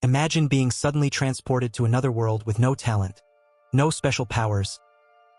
Imagine being suddenly transported to another world with no talent, no special powers,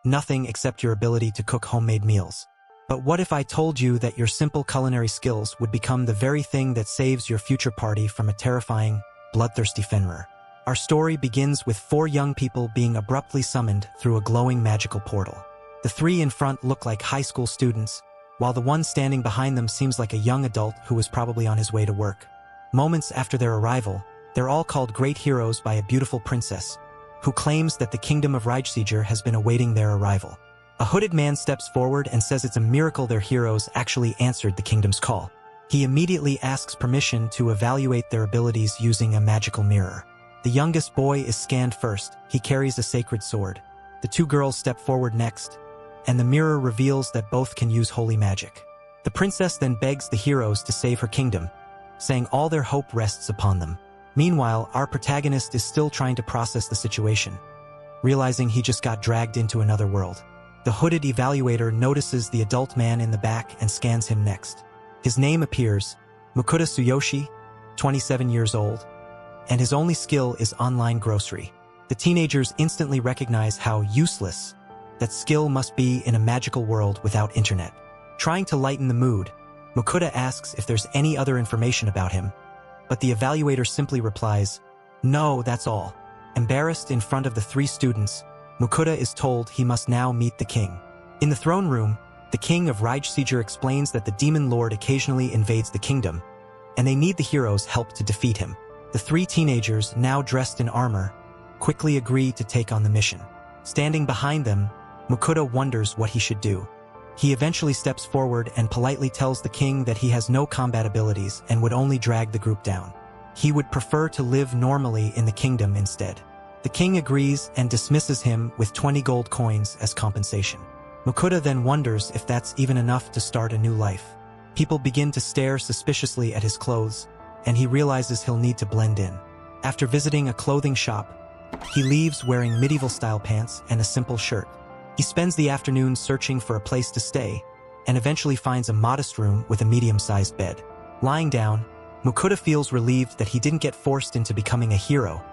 nothing except your ability to cook homemade meals. But what if I told you that your simple culinary skills would become the very thing that saves your future party from a terrifying, bloodthirsty Fenrir? Our story begins with 4 young people being abruptly summoned through a glowing magical portal. The 3 in front look like high school students, while the one standing behind them seems like a young adult who was probably on his way to work. Moments after their arrival, they're all called great heroes by a beautiful princess, who claims that the kingdom of Reichsieger has been awaiting their arrival. A hooded man steps forward and says it's a miracle their heroes actually answered the kingdom's call. He immediately asks permission to evaluate their abilities using a magical mirror. The youngest boy is scanned first. He carries a sacred sword. The 2 girls step forward next, and the mirror reveals that both can use holy magic. The princess then begs the heroes to save her kingdom, saying all their hope rests upon them. Meanwhile, our protagonist is still trying to process the situation, realizing he just got dragged into another world. The hooded evaluator notices the adult man in the back and scans him next. His name appears, Mukuta Tsuyoshi, 27 years old, and his only skill is online grocery. The teenagers instantly recognize how useless that skill must be in a magical world without internet. Trying to lighten the mood, Mukuta asks if there's any other information about him, but the evaluator simply replies, "No, that's all." Embarrassed in front of the 3 students, Mukuta is told he must now meet the king. In the throne room, the king of Reichsieger explains that the demon lord occasionally invades the kingdom, and they need the heroes' help to defeat him. The 3 teenagers, now dressed in armor, quickly agree to take on the mission. Standing behind them, Mukuta wonders what he should do. He eventually steps forward and politely tells the king that he has no combat abilities and would only drag the group down. He would prefer to live normally in the kingdom instead. The king agrees and dismisses him with 20 gold coins as compensation. Mukuta then wonders if that's even enough to start a new life. People begin to stare suspiciously at his clothes, and he realizes he'll need to blend in. After visiting a clothing shop, he leaves wearing medieval-style pants and a simple shirt. He spends the afternoon searching for a place to stay, and eventually finds a modest room with a medium-sized bed. Lying down, Mukuta feels relieved that he didn't get forced into becoming a hero,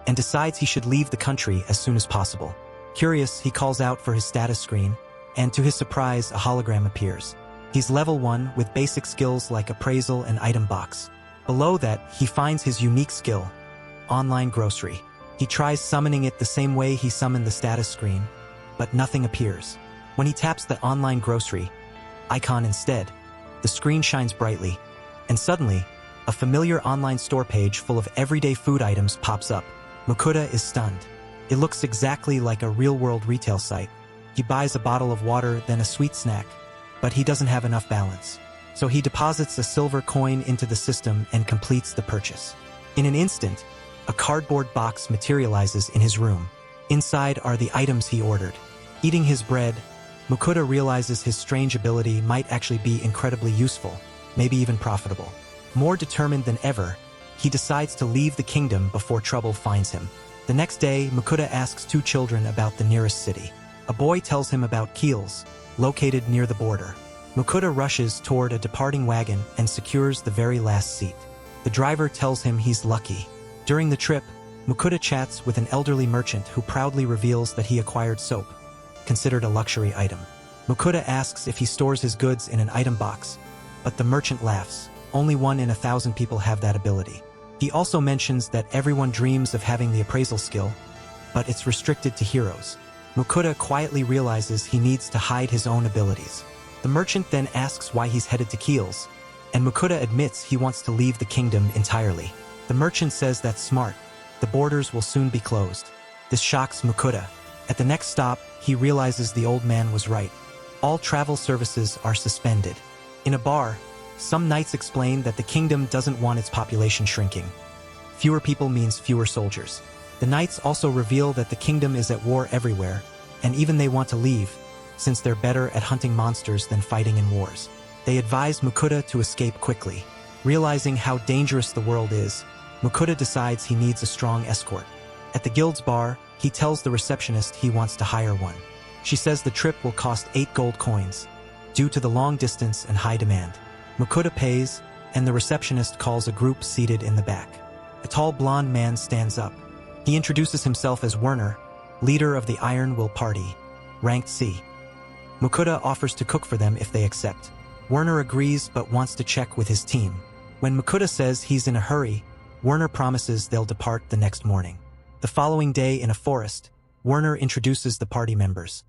and decides he should leave the country as soon as possible. Curious, he calls out for his status screen, and to his surprise, a hologram appears. He's level 1 with basic skills like appraisal and item box. Below that, he finds his unique skill, online grocery. He tries summoning it the same way he summoned the status screen, but nothing appears. When he taps the online grocery icon instead, the screen shines brightly, and suddenly, a familiar online store page full of everyday food items pops up. Mukuta is stunned. It looks exactly like a real-world retail site. He buys a bottle of water, then a sweet snack, but he doesn't have enough balance. So he deposits a silver coin into the system and completes the purchase. In an instant, a cardboard box materializes in his room. Inside are the items he ordered. Eating his bread, Mukuta realizes his strange ability might actually be incredibly useful, maybe even profitable. More determined than ever, he decides to leave the kingdom before trouble finds him. The next day, Mukuta asks 2 children about the nearest city. A boy tells him about Kiel's, located near the border. Mukuta rushes toward a departing wagon and secures the very last seat. The driver tells him he's lucky. During the trip, Mukuta chats with an elderly merchant who proudly reveals that he acquired soap, considered a luxury item. Mukuta asks if he stores his goods in an item box, but the merchant laughs. Only 1 in 1,000 people have that ability. He also mentions that everyone dreams of having the appraisal skill, but it's restricted to heroes. Mukuta quietly realizes he needs to hide his own abilities. The merchant then asks why he's headed to Kiel's, and Mukuta admits he wants to leave the kingdom entirely. The merchant says that's smart. The borders will soon be closed. This shocks Mukuta. At the next stop, he realizes the old man was right. All travel services are suspended. In a bar, some knights explain that the kingdom doesn't want its population shrinking. Fewer people means fewer soldiers. The knights also reveal that the kingdom is at war everywhere, and even they want to leave, since they're better at hunting monsters than fighting in wars. They advise Mukuta to escape quickly. Realizing how dangerous the world is, Mukuta decides he needs a strong escort. At the guild's bar, he tells the receptionist he wants to hire one. She says the trip will cost 8 gold coins, due to the long distance and high demand. Mukuta pays, and the receptionist calls a group seated in the back. A tall blonde man stands up. He introduces himself as Werner, leader of the Iron Will Party, ranked C. Mukuda offers to cook for them if they accept. Werner agrees but wants to check with his team. When Mukuda says he's in a hurry, Werner promises they'll depart the next morning. The following day in a forest, Werner introduces the party members.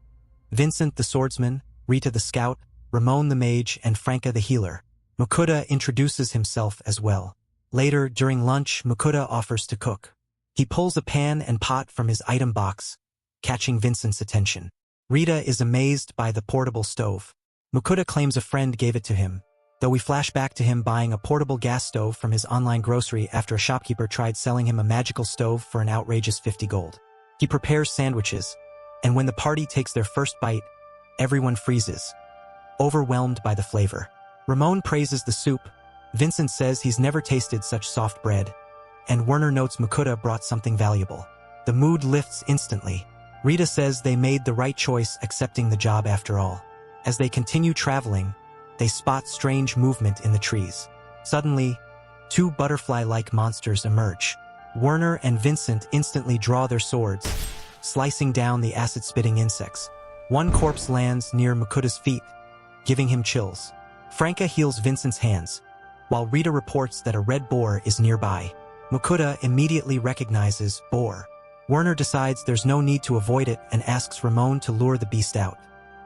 Vincent the swordsman, Rita the scout, Ramon the mage, and Franca the healer. Mukuda introduces himself as well. Later, during lunch, Mukuda offers to cook. He pulls a pan and pot from his item box, catching Vincent's attention. Rita is amazed by the portable stove. Mukuda claims a friend gave it to him, though we flash back to him buying a portable gas stove from his online grocery after a shopkeeper tried selling him a magical stove for an outrageous 50 gold. He prepares sandwiches, and when the party takes their first bite, everyone freezes, overwhelmed by the flavor. Ramon praises the soup, Vincent says he's never tasted such soft bread, and Werner notes Mukuda brought something valuable. The mood lifts instantly. Rita says they made the right choice accepting the job after all. As they continue traveling, they spot strange movement in the trees. Suddenly, two butterfly-like monsters emerge. Werner and Vincent instantly draw their swords, slicing down the acid-spitting insects. One corpse lands near Mukuda's feet, giving him chills. Franca heals Vincent's hands, while Rita reports that a red boar is nearby. Mukuda immediately recognizes boar. Werner decides there's no need to avoid it and asks Ramon to lure the beast out.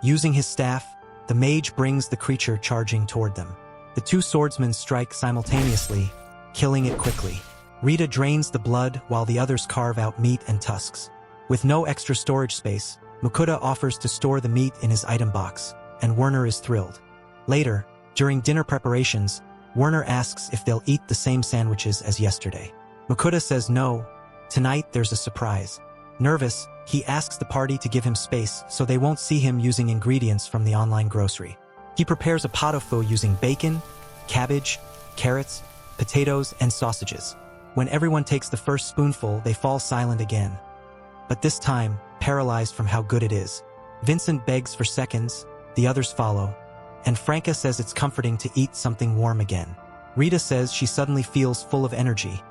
Using his staff, the mage brings the creature charging toward them. The two swordsmen strike simultaneously, killing it quickly. Rita drains the blood while the others carve out meat and tusks. With no extra storage space, Mukuda offers to store the meat in his item box, and Werner is thrilled. Later, during dinner preparations, Werner asks if they'll eat the same sandwiches as yesterday. Mukuda says no. Tonight there's a surprise. Nervous, he asks the party to give him space so they won't see him using ingredients from the online grocery. He prepares a pot of food using bacon, cabbage, carrots, potatoes, and sausages. When everyone takes the first spoonful, they fall silent again. But this time, paralyzed from how good it is. Vincent begs for seconds, the others follow, and Franca says it's comforting to eat something warm again. Rita says she suddenly feels full of energy,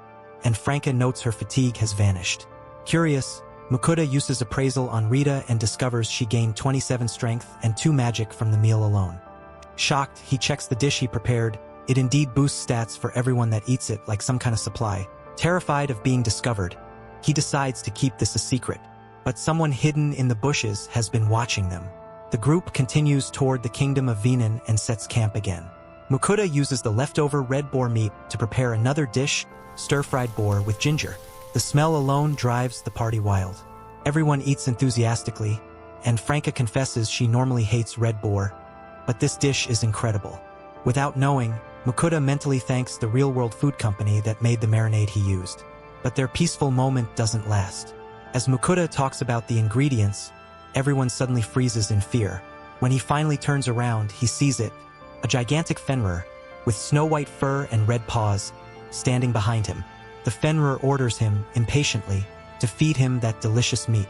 and Franca notes her fatigue has vanished. Curious, Mukuda uses appraisal on Rita and discovers she gained 27 strength and 2 magic from the meal alone. Shocked, he checks the dish he prepared. It indeed boosts stats for everyone that eats it like some kind of supply. Terrified of being discovered, he decides to keep this a secret. But someone hidden in the bushes has been watching them. The group continues toward the kingdom of Venin and sets camp again. Mukuda uses the leftover red boar meat to prepare another dish, stir-fried boar with ginger. The smell alone drives the party wild. Everyone eats enthusiastically, and Franca confesses she normally hates red boar, but this dish is incredible. Without knowing, Mukuda mentally thanks the real-world food company that made the marinade he used. But their peaceful moment doesn't last. As Mukuda talks about the ingredients, everyone suddenly freezes in fear. When he finally turns around, he sees it, a gigantic Fenrir, with snow-white fur and red paws, standing behind him. The Fenrir orders him, impatiently, to feed him that delicious meat.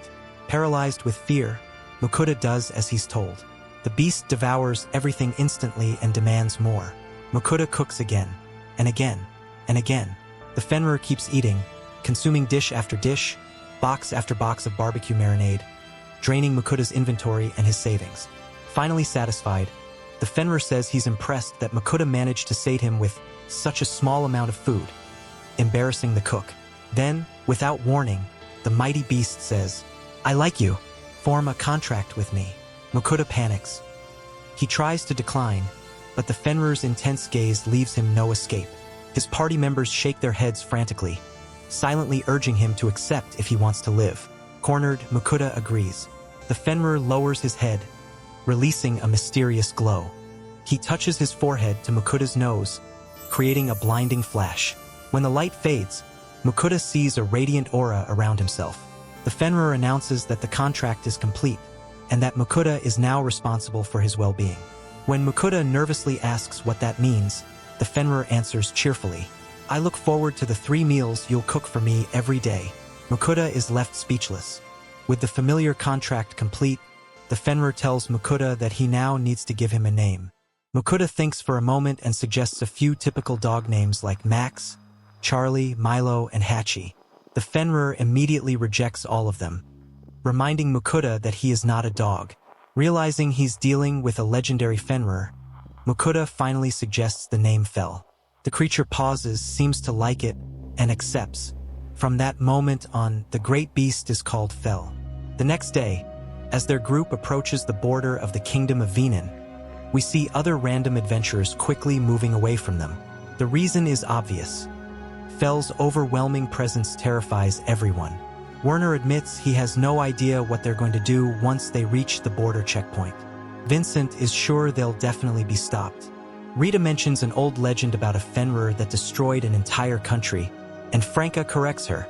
Paralyzed with fear, Mukuda does as he's told. The beast devours everything instantly and demands more. Mukuda cooks again, and again, and again. The Fenrir keeps eating, consuming dish after dish, box after box of barbecue marinade, draining Mukuda's inventory and his savings. Finally satisfied, the Fenrir says he's impressed that Mukuda managed to sate him with such a small amount of food, embarrassing the cook. Then, without warning, the mighty beast says, "I like you. Form a contract with me." Mukuda panics. He tries to decline, but the Fenrir's intense gaze leaves him no escape. His party members shake their heads frantically, silently urging him to accept if he wants to live. Cornered, Mukuda agrees. The Fenrir lowers his head, releasing a mysterious glow. He touches his forehead to Mukuda's nose, creating a blinding flash. When the light fades, Mukuda sees a radiant aura around himself. The Fenrir announces that the contract is complete, and that Mukuda is now responsible for his well-being. When Mukuda nervously asks what that means, the Fenrir answers cheerfully, "I look forward to the 3 meals you'll cook for me every day." Mukuda is left speechless. With the familiar contract complete, the Fenrir tells Mukuda that he now needs to give him a name. Mukuda thinks for a moment and suggests a few typical dog names like Max, Charlie, Milo, and Hachi. The Fenrir immediately rejects all of them, reminding Mukuta that he is not a dog. Realizing he's dealing with a legendary Fenrir, Mukuta finally suggests the name Fel. The creature pauses, seems to like it, and accepts. From that moment on, the great beast is called Fel. The next day, as their group approaches the border of the kingdom of Venin, we see other random adventurers quickly moving away from them. The reason is obvious. Fel's overwhelming presence terrifies everyone. Werner admits he has no idea what they're going to do once they reach the border checkpoint. Vincent is sure they'll definitely be stopped. Rita mentions an old legend about a Fenrir that destroyed an entire country, and Franca corrects her.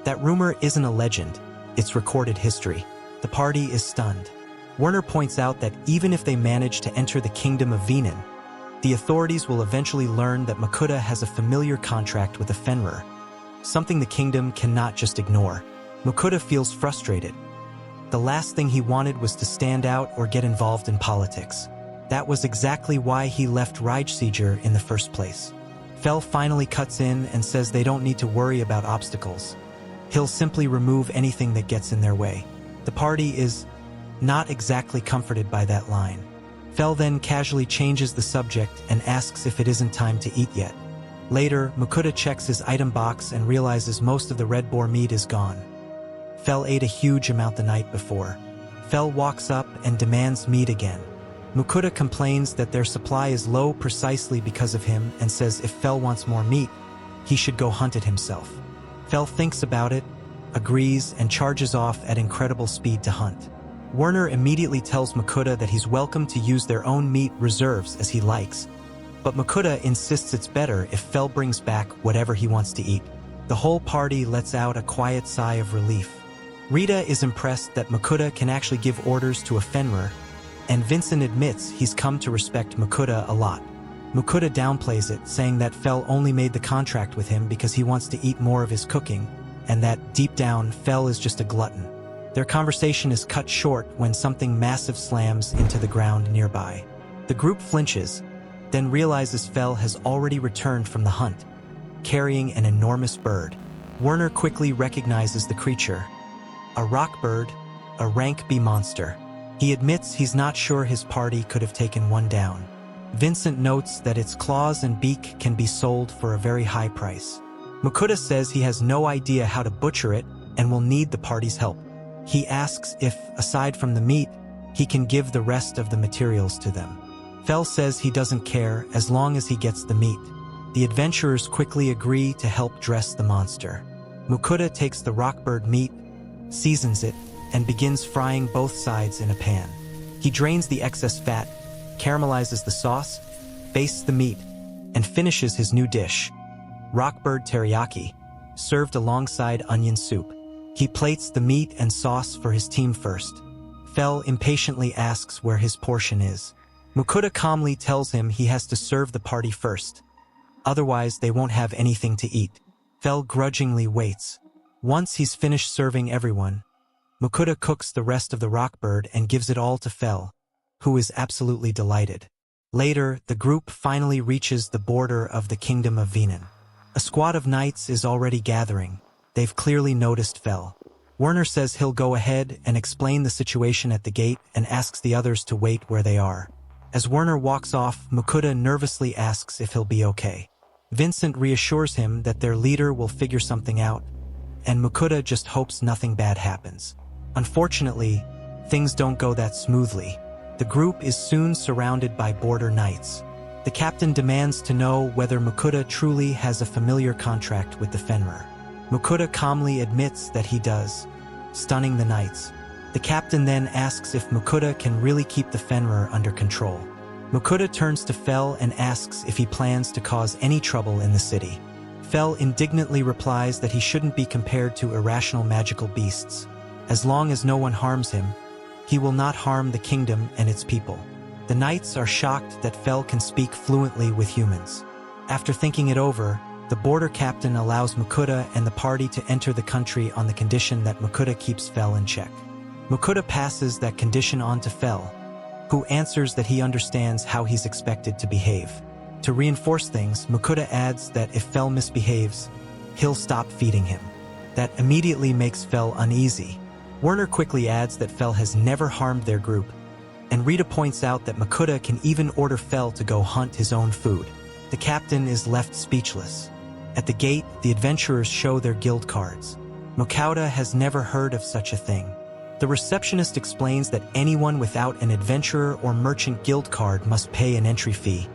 That rumor isn't a legend, it's recorded history. The party is stunned. Werner points out that even if they manage to enter the kingdom of Venin, the authorities will eventually learn that Mukuta has a familiar contract with a Fenrir, something the kingdom cannot just ignore. Mukuta feels frustrated. The last thing he wanted was to stand out or get involved in politics. That was exactly why he left Rijseger in the first place. Fel finally cuts in and says they don't need to worry about obstacles. He'll simply remove anything that gets in their way. The party is not exactly comforted by that line. Fel then casually changes the subject and asks if it isn't time to eat yet. Later, Mukuta checks his item box and realizes most of the red boar meat is gone. Fel ate a huge amount the night before. Fel walks up and demands meat again. Mukuta complains that their supply is low precisely because of him and says if Fel wants more meat, he should go hunt it himself. Fel thinks about it, agrees, and charges off at incredible speed to hunt. Werner immediately tells Mukuta that he's welcome to use their own meat reserves as he likes, but Mukuta insists it's better if Fel brings back whatever he wants to eat. The whole party lets out a quiet sigh of relief. Rita is impressed that Mukuta can actually give orders to a Fenrir, and Vincent admits he's come to respect Mukuta a lot. Mukuta downplays it, saying that Fel only made the contract with him because he wants to eat more of his cooking, and that, deep down, Fel is just a glutton. Their conversation is cut short when something massive slams into the ground nearby. The group flinches, then realizes Fel has already returned from the hunt, carrying an enormous bird. Werner quickly recognizes the creature. A rock bird, a rank B monster. He admits he's not sure his party could have taken one down. Vincent notes that its claws and beak can be sold for a very high price. Mukuta says he has no idea how to butcher it and will need the party's help. He asks if, aside from the meat, he can give the rest of the materials to them. Fel says he doesn't care as long as he gets the meat. The adventurers quickly agree to help dress the monster. Mukuta takes the rockbird meat, seasons it, and begins frying both sides in a pan. He drains the excess fat, caramelizes the sauce, bastes the meat, and finishes his new dish, rockbird teriyaki, served alongside onion soup. He plates the meat and sauce for his team first. Fel impatiently asks where his portion is. Mukuta calmly tells him he has to serve the party first. Otherwise, they won't have anything to eat. Fel grudgingly waits. Once he's finished serving everyone, Mukuta cooks the rest of the rockbird and gives it all to Fel, who is absolutely delighted. Later, the group finally reaches the border of the kingdom of Venin. A squad of knights is already gathering. They've clearly noticed Fel. Werner says he'll go ahead and explain the situation at the gate and asks the others to wait where they are. As Werner walks off, Mukuta nervously asks if he'll be okay. Vincent reassures him that their leader will figure something out, and Mukuta just hopes nothing bad happens. Unfortunately, things don't go that smoothly. The group is soon surrounded by border knights. The captain demands to know whether Mukuta truly has a familiar contract with the Fenrir. Mukuta calmly admits that he does, stunning the knights. The captain then asks if Mukuta can really keep the Fenrir under control. Mukuta turns to Fel and asks if he plans to cause any trouble in the city. Fel indignantly replies that he shouldn't be compared to irrational magical beasts. As long as no one harms him, he will not harm the kingdom and its people. The knights are shocked that Fel can speak fluently with humans. After thinking it over, the border captain allows Mukuta and the party to enter the country on the condition that Mukuta keeps Fel in check. Mukuta passes that condition on to Fel, who answers that he understands how he's expected to behave. To reinforce things, Mukuda adds that if Fel misbehaves, he'll stop feeding him. That immediately makes Fel uneasy. Werner quickly adds that Fel has never harmed their group, and Rita points out that Mukuda can even order Fel to go hunt his own food. The captain is left speechless. At the gate, the adventurers show their guild cards. Mukuda has never heard of such a thing. The receptionist explains that anyone without an adventurer or merchant guild card must pay an entry fee.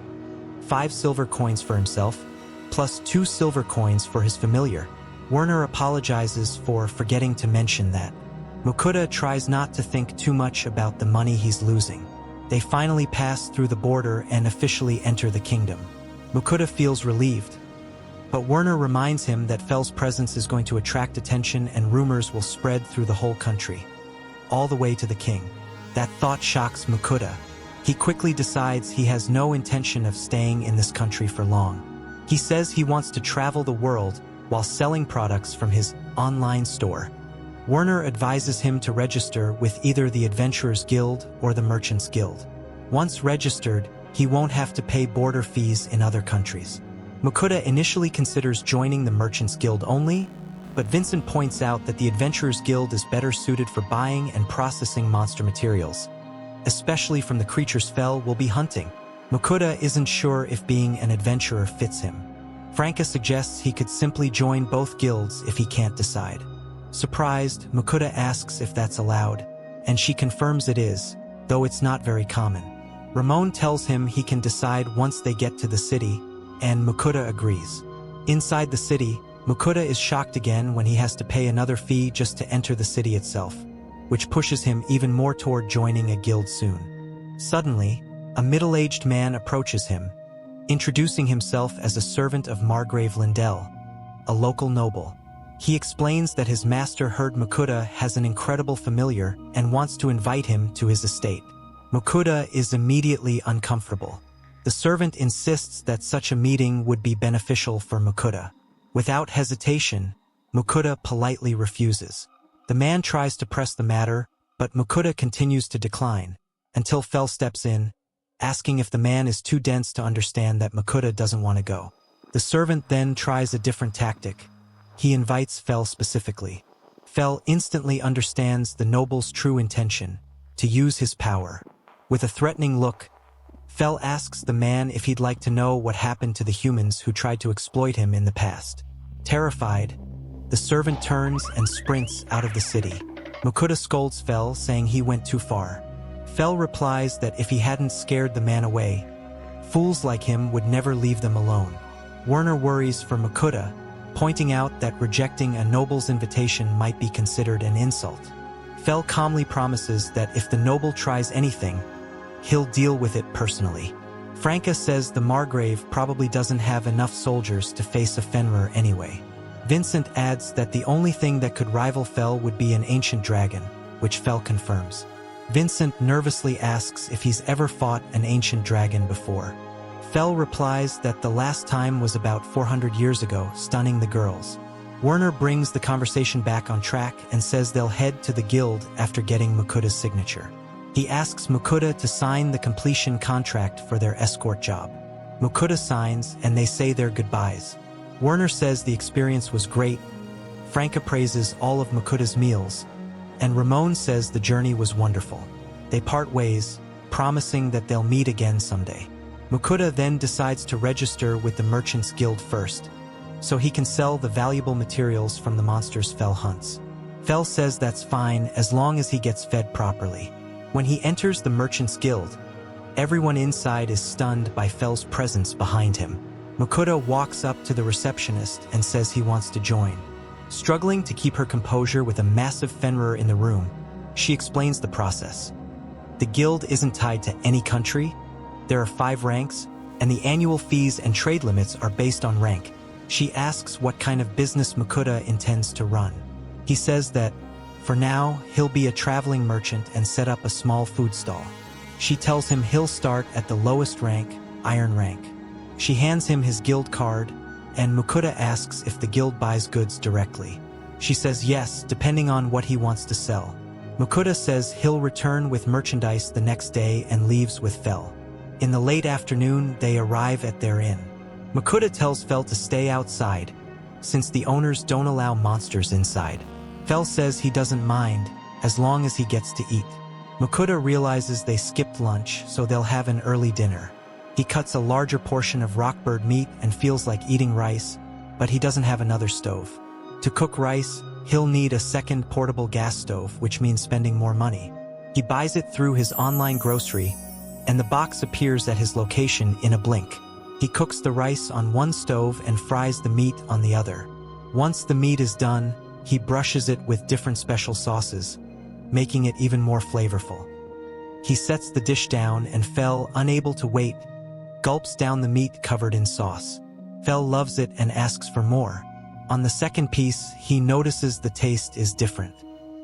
5 silver coins for himself, plus 2 silver coins for his familiar. Werner apologizes for forgetting to mention that. Mukuda tries not to think too much about the money he's losing. They finally pass through the border and officially enter the kingdom. Mukuda feels relieved, but Werner reminds him that Fel's presence is going to attract attention and rumors will spread through the whole country, all the way to the king. That thought shocks Mukuda. He quickly decides he has no intention of staying in this country for long. He says he wants to travel the world while selling products from his online store. Werner advises him to register with either the Adventurers Guild or the Merchants Guild. Once registered, he won't have to pay border fees in other countries. Mukuda initially considers joining the Merchants Guild only, but Vincent points out that the Adventurers Guild is better suited for buying and processing monster materials, especially from the creatures Fel will be hunting. Mukuda isn't sure if being an adventurer fits him. Franca suggests he could simply join both guilds if he can't decide. Surprised, Mukuda asks if that's allowed, and she confirms it is, though it's not very common. Ramon tells him he can decide once they get to the city, and Mukuda agrees. Inside the city, Mukuda is shocked again when he has to pay another fee just to enter the city itself, which pushes him even more toward joining a guild soon. Suddenly, a middle-aged man approaches him, introducing himself as a servant of Margrave Lindell, a local noble. He explains that his master heard Mukuda has an incredible familiar and wants to invite him to his estate. Mukuda is immediately uncomfortable. The servant insists that such a meeting would be beneficial for Mukuda. Without hesitation, Mukuda politely refuses. The man tries to press the matter, but Mukuda continues to decline, until Fel steps in, asking if the man is too dense to understand that Mukuda doesn't want to go. The servant then tries a different tactic. He invites Fel specifically. Fel instantly understands the noble's true intention, to use his power. With a threatening look, Fel asks the man if he'd like to know what happened to the humans who tried to exploit him in the past. Terrified, the servant turns and sprints out of the city. Mukuda scolds Fel, saying he went too far. Fel replies that if he hadn't scared the man away, fools like him would never leave them alone. Werner worries for Mukuda, pointing out that rejecting a noble's invitation might be considered an insult. Fel calmly promises that if the noble tries anything, he'll deal with it personally. Franca says the Margrave probably doesn't have enough soldiers to face a Fenrir anyway. Vincent adds that the only thing that could rival Fel would be an ancient dragon, which Fel confirms. Vincent nervously asks if he's ever fought an ancient dragon before. Fel replies that the last time was about 400 years ago, stunning the girls. Werner brings the conversation back on track and says they'll head to the guild after getting Mukuda's signature. He asks Mukuda to sign the completion contract for their escort job. Mukuda signs and they say their goodbyes. Werner says the experience was great, Franca praises all of Mukuda's meals, and Ramon says the journey was wonderful. They part ways, promising that they'll meet again someday. Mukuda then decides to register with the Merchants Guild first, so he can sell the valuable materials from the monsters Fel hunts. Fel says that's fine as long as he gets fed properly. When he enters the Merchants Guild, everyone inside is stunned by Fel's presence behind him. Mukuda walks up to the receptionist and says he wants to join. Struggling to keep her composure with a massive Fenrir in the room, she explains the process. The guild isn't tied to any country. There are 5 ranks, and the annual fees and trade limits are based on rank. She asks what kind of business Mukuda intends to run. He says that, for now, he'll be a traveling merchant and set up a small food stall. She tells him he'll start at the lowest rank, Iron rank. She hands him his guild card, and Mukuda asks if the guild buys goods directly. She says yes, depending on what he wants to sell. Mukuda says he'll return with merchandise the next day and leaves with Fel. In the late afternoon, they arrive at their inn. Makuta tells Fel to stay outside, since the owners don't allow monsters inside. Fel says he doesn't mind, as long as he gets to eat. Makuta realizes they skipped lunch, so they'll have an early dinner. He cuts a larger portion of rockbird meat and feels like eating rice, but he doesn't have another stove. To cook rice, he'll need a second portable gas stove, which means spending more money. He buys it through his online grocery, and the box appears at his location in a blink. He cooks the rice on one stove and fries the meat on the other. Once the meat is done, he brushes it with different special sauces, making it even more flavorful. He sets the dish down and Fel, unable to wait, gulps down the meat covered in sauce. Fel loves it and asks for more. On the second piece, he notices the taste is different.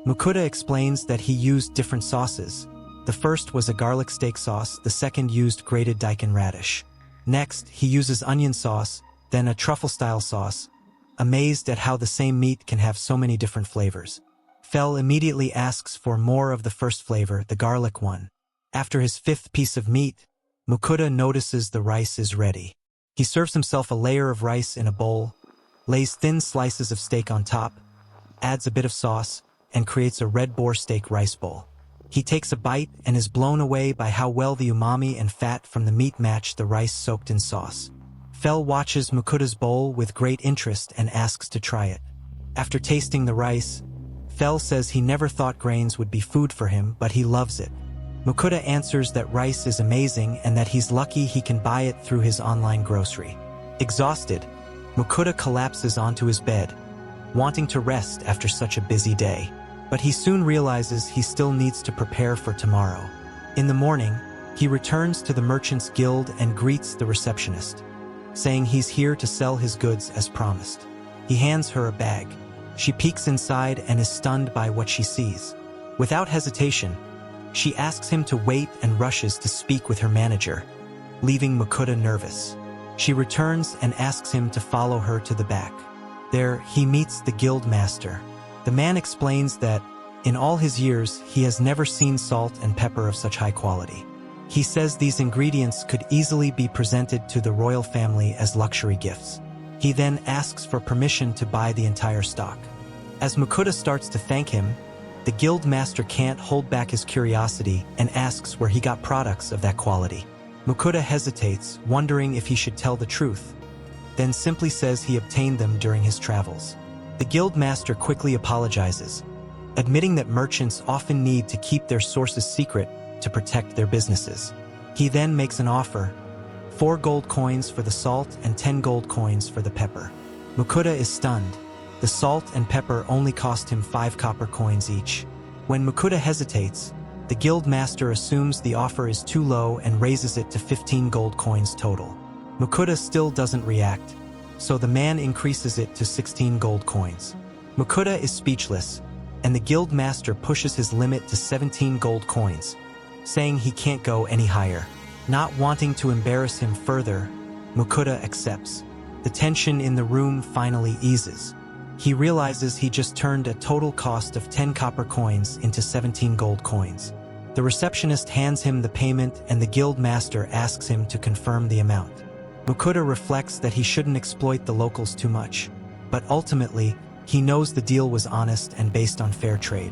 Makuta explains that he used different sauces. The first was a garlic steak sauce, the second used grated daikon radish. Next, he uses onion sauce, then a truffle-style sauce, amazed at how the same meat can have so many different flavors. Fel immediately asks for more of the first flavor, the garlic one. After his fifth piece of meat, Makuta notices the rice is ready. He serves himself a layer of rice in a bowl, lays thin slices of steak on top, adds a bit of sauce, and creates a red boar steak rice bowl. He takes a bite and is blown away by how well the umami and fat from the meat match the rice soaked in sauce. Fel watches Makuta's bowl with great interest and asks to try it. After tasting the rice, Fel says he never thought grains would be food for him, but he loves it. Makuta answers that rice is amazing and that he's lucky he can buy it through his online grocery. Exhausted, Makuta collapses onto his bed, wanting to rest after such a busy day. But he soon realizes he still needs to prepare for tomorrow. In the morning, he returns to the Merchants Guild and greets the receptionist, saying he's here to sell his goods as promised. He hands her a bag. She peeks inside and is stunned by what she sees. Without hesitation, she asks him to wait and rushes to speak with her manager, leaving Makuta nervous. She returns and asks him to follow her to the back. There, he meets the guild master. The man explains that, in all his years, he has never seen salt and pepper of such high quality. He says these ingredients could easily be presented to the royal family as luxury gifts. He then asks for permission to buy the entire stock. As Makuta starts to thank him, the guild master can't hold back his curiosity and asks where he got products of that quality. Makuta hesitates, wondering if he should tell the truth, then simply says he obtained them during his travels. The guild master quickly apologizes, admitting that merchants often need to keep their sources secret to protect their businesses. He then makes an offer: 4 gold coins for the salt and 10 gold coins for the pepper. Makuta is stunned. The salt and pepper only cost him 5 copper coins each. When Makuta hesitates, the guild master assumes the offer is too low and raises it to 15 gold coins total. Makuta still doesn't react, so the man increases it to 16 gold coins. Makuta is speechless, and the guild master pushes his limit to 17 gold coins, saying he can't go any higher. Not wanting to embarrass him further, Makuta accepts. The tension in the room finally eases. He realizes he just turned a total cost of 10 copper coins into 17 gold coins. The receptionist hands him the payment and the guild master asks him to confirm the amount. Makuta reflects that he shouldn't exploit the locals too much, but ultimately, he knows the deal was honest and based on fair trade.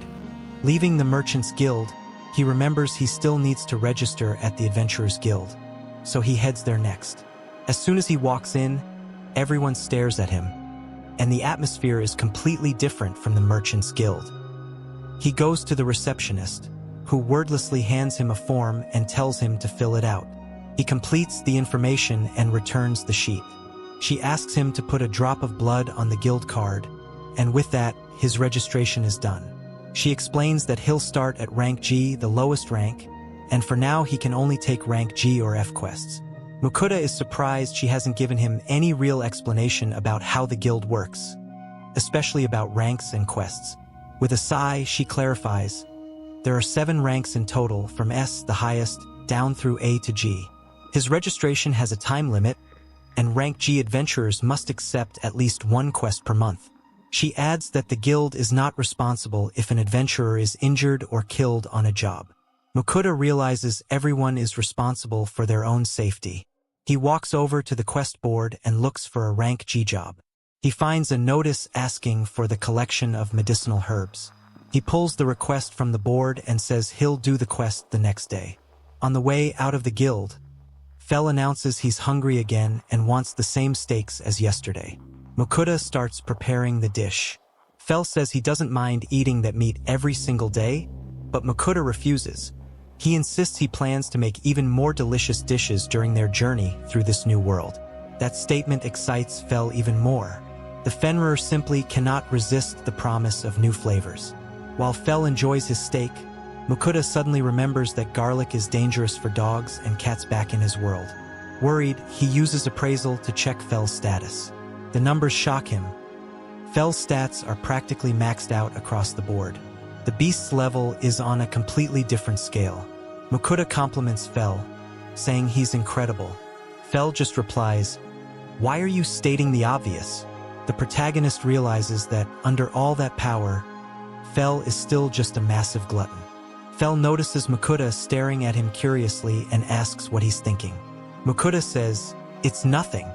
Leaving the Merchants Guild, he remembers he still needs to register at the Adventurers Guild, so he heads there next. As soon as he walks in, everyone stares at him, and the atmosphere is completely different from the Merchants Guild. He goes to the receptionist, who wordlessly hands him a form and tells him to fill it out. He completes the information and returns the sheet. She asks him to put a drop of blood on the guild card, and with that, his registration is done. She explains that he'll start at rank G, the lowest rank, and for now he can only take rank G or F quests. Makuta is surprised she hasn't given him any real explanation about how the guild works, especially about ranks and quests. With a sigh, she clarifies, there are 7 ranks in total, from S, the highest, down through A to G. His registration has a time limit, and rank G adventurers must accept at least 1 quest per month. She adds that the guild is not responsible if an adventurer is injured or killed on a job. Mukuda realizes everyone is responsible for their own safety. He walks over to the quest board and looks for a rank G job. He finds a notice asking for the collection of medicinal herbs. He pulls the request from the board and says he'll do the quest the next day. On the way out of the guild, Fel announces he's hungry again and wants the same steaks as yesterday. Mukuda starts preparing the dish. Fel says he doesn't mind eating that meat every single day, but Mukuda refuses. He insists he plans to make even more delicious dishes during their journey through this new world. That statement excites Fel even more. The Fenrir simply cannot resist the promise of new flavors. While Fel enjoys his steak, Mukuda suddenly remembers that garlic is dangerous for dogs and cats back in his world. Worried, he uses appraisal to check Fel's status. The numbers shock him. Fel's stats are practically maxed out across the board. The beast's level is on a completely different scale. Mukuda compliments Fel, saying he's incredible. Fel just replies, "Why are you stating the obvious?" The protagonist realizes that, under all that power, Fel is still just a massive glutton. Fel notices Mukuda staring at him curiously and asks what he's thinking. Mukuda says, "It's nothing,"